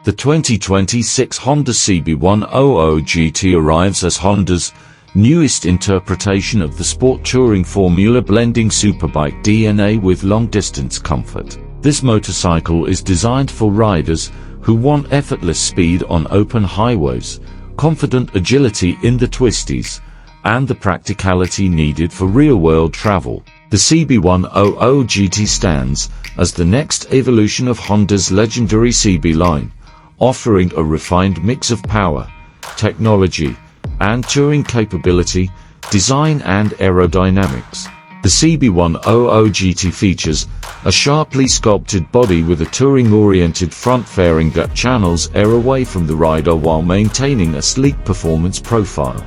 The 2026 Honda CB100 GT arrives as Honda's newest interpretation of the sport touring formula, blending superbike DNA with long-distance comfort. This motorcycle is designed for riders who want effortless speed on open highways, confident agility in the twisties, and the practicality needed for real-world travel. The CB100 GT stands as the next evolution of Honda's legendary CB line, offering a refined mix of power, technology, and touring capability, design and aerodynamics. The CB100 GT features a sharply sculpted body with a touring-oriented front fairing that channels air away from the rider while maintaining a sleek performance profile.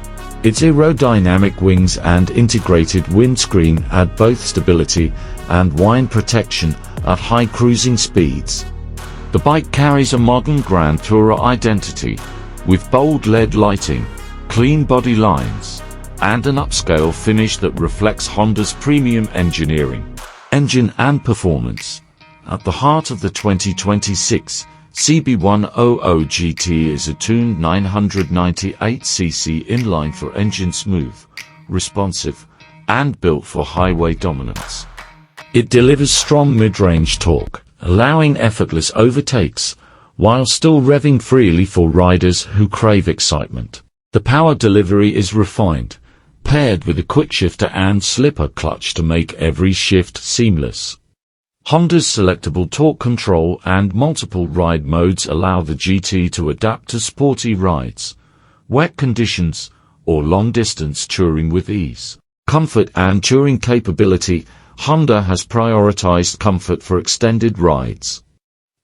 Its aerodynamic wings and integrated windscreen add both stability and wind protection at high cruising speeds. The bike carries a modern Grand Tourer identity, with bold LED lighting, clean body lines, and an upscale finish that reflects Honda's premium engineering, engine and performance. At the heart of the 2026 CB100 GT is a tuned 998cc inline four engine, smooth, responsive, and built for highway dominance. It delivers strong mid-range torque, allowing effortless overtakes, while still revving freely for riders who crave excitement. The power delivery is refined, paired with a quickshifter and slipper clutch to make every shift seamless. Honda's selectable torque control and multiple ride modes allow the GT to adapt to sporty rides, wet conditions, or long-distance touring with ease. Comfort and touring capability. Honda has prioritized comfort for extended rides.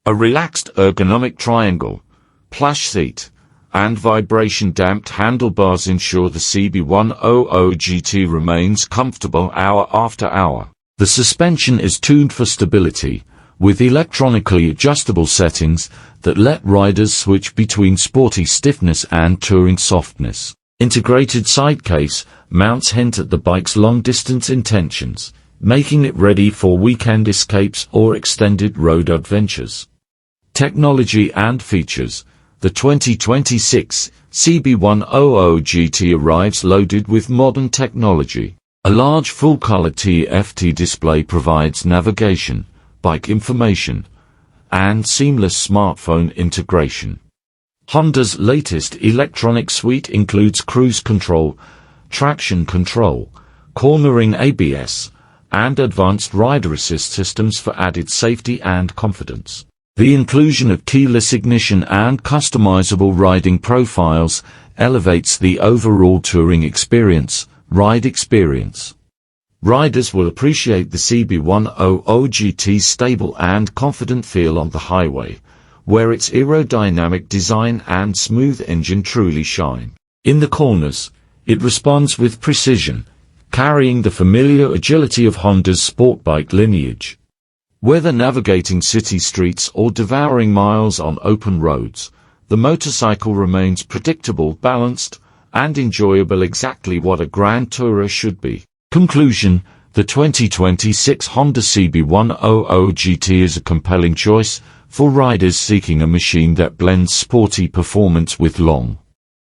A relaxed ergonomic triangle, plush seat, and vibration-damped handlebars ensure the CB100 GT remains comfortable hour after hour. The suspension is tuned for stability, with electronically adjustable settings that let riders switch between sporty stiffness and touring softness. Integrated side case mounts hint at the bike's long-distance intentions, making it ready for weekend escapes or extended road adventures. Technology and features. The 2026 CB100 GT arrives loaded with modern technology. A large full-color TFT display provides navigation, bike information, and seamless smartphone integration. Honda's latest electronic suite includes cruise control, traction control, cornering ABS, and advanced rider assist systems for added safety and confidence. The inclusion of keyless ignition and customizable riding profiles elevates the overall touring ride experience. Riders will appreciate the CB100 GT's stable and confident feel on the highway, where its aerodynamic design and smooth engine truly shine. In the corners, it responds with precision, carrying the familiar agility of Honda's sport bike lineage. Whether navigating city streets or devouring miles on open roads, the motorcycle remains predictable, balanced, and enjoyable, exactly what a Grand Tourer should be. Conclusion. The 2026 Honda CB100 GT is a compelling choice for riders seeking a machine that blends sporty performance with long,